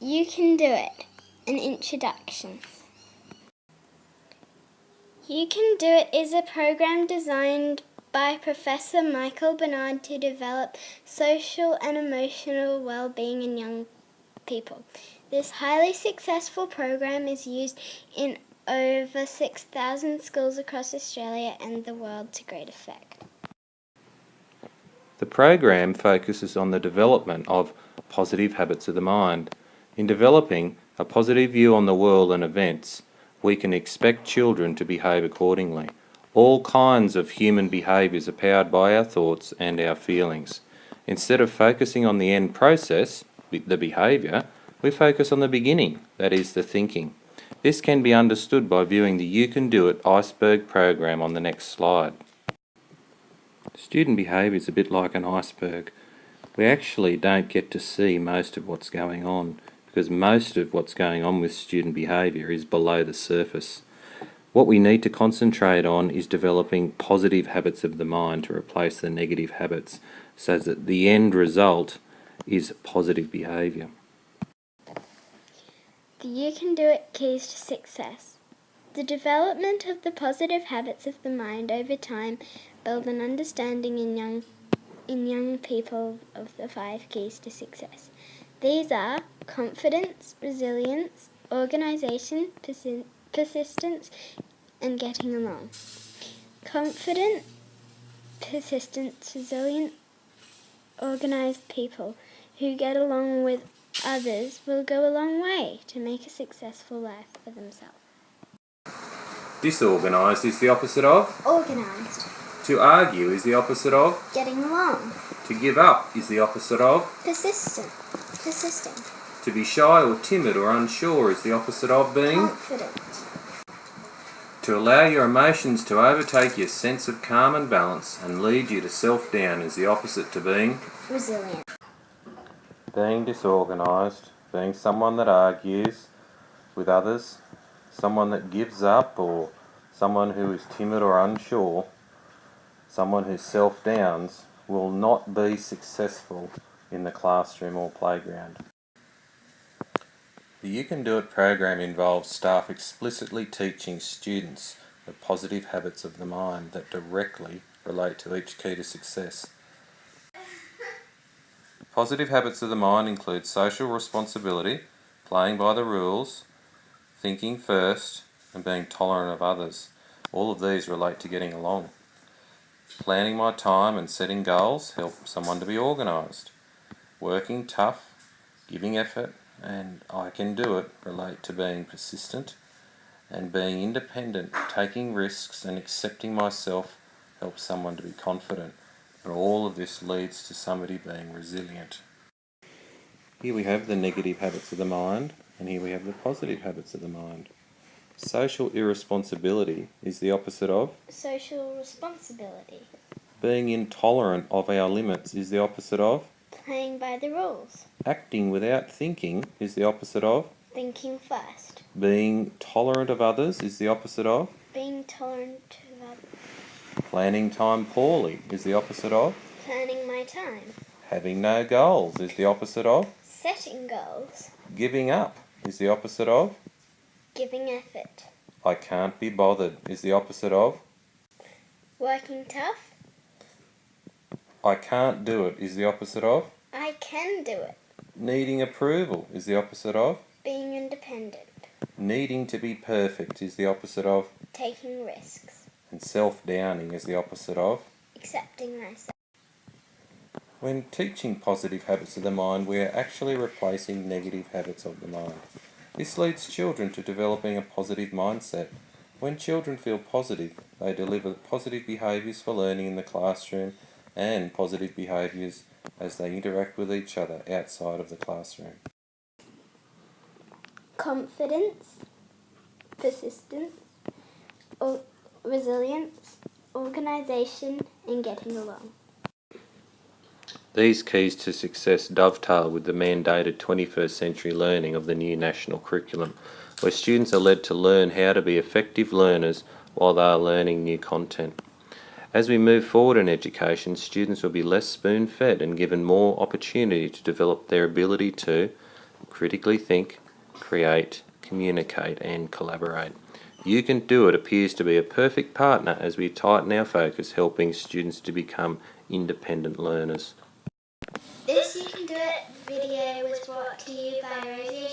You Can Do It, an introduction. You Can Do It is a program designed by Professor Michael Bernard to develop social and emotional well-being in young people. This highly successful program is used in over 6,000 schools across Australia and the world to great effect. The program focuses on the development of positive habits of the mind. In developing a positive view on the world and events, we can expect children to behave accordingly. All kinds of human behaviours are powered by our thoughts and our feelings. Instead of focusing on the end process, the behaviour, we focus on the beginning, that is, the thinking. This can be understood by viewing the You Can Do It iceberg program on the next slide. Student behaviour is a bit like an iceberg. We actually don't get to see most of what's going on because most of what's going on with student behaviour is below the surface. What we need to concentrate on is developing positive habits of the mind to replace the negative habits so that the end result is positive behaviour. The You Can Do It keys to success. The development of the positive habits of the mind over time build an understanding in young people of the 5 keys to success. These are confidence, resilience, organisation, persistence, and getting along. Confident, persistent, resilient, organised people who get along with others will go a long way to make a successful life for themselves. Disorganised is the opposite of? Organised. To argue is the opposite of? Getting along. To give up is the opposite of? Persistent. Persisting. To be shy or timid or unsure is the opposite of being? Confident. To allow your emotions to overtake your sense of calm and balance and lead you to self-down is the opposite to being? Resilient. Being disorganised, being someone that argues with others, someone that gives up, or someone who is timid or unsure, someone who self-downs, will not be successful in the classroom or playground. The You Can Do It program involves staff explicitly teaching students the positive habits of the mind that directly relate to each key to success. Positive habits of the mind include social responsibility, playing by the rules, thinking first, and being tolerant of others. All of these relate to getting along. Planning my time and setting goals help someone to be organised. Working tough, giving effort, and I can do it relate to being persistent, and being independent, taking risks and accepting myself helps someone to be confident. And all of this leads to somebody being resilient. Here we have the negative habits of the mind, and here we have the positive habits of the mind. Social irresponsibility is the opposite of? Social responsibility. Being intolerant of our limits is the opposite of? Playing by the rules. Acting without thinking is the opposite of? Thinking first. Being tolerant of others is the opposite of? Being tolerant of others. Planning time poorly is the opposite of? Planning my time. Having no goals is the opposite of? Setting goals. Giving up is the opposite of? Giving effort. I can't be bothered is the opposite of? Working tough. I can't do it is the opposite of? I can do it. Needing approval is the opposite of? Being independent. Needing to be perfect is the opposite of? Taking risks. And self-downing is the opposite of? Accepting myself. When teaching positive habits of the mind, we are actually replacing negative habits of the mind. This leads children to developing a positive mindset. When children feel positive, they deliver positive behaviours for learning in the classroom and positive behaviours as they interact with each other outside of the classroom. Confidence, persistence, resilience, organisation, and getting along. These keys to success dovetail with the mandated 21st century learning of the new national curriculum, where students are led to learn how to be effective learners while they are learning new content. As we move forward in education, students will be less spoon-fed and given more opportunity to develop their ability to critically think, create, communicate and collaborate. You Can Do It appears to be a perfect partner as we tighten our focus, helping students to become independent learners. This You Can Do It video was brought to you by Rosie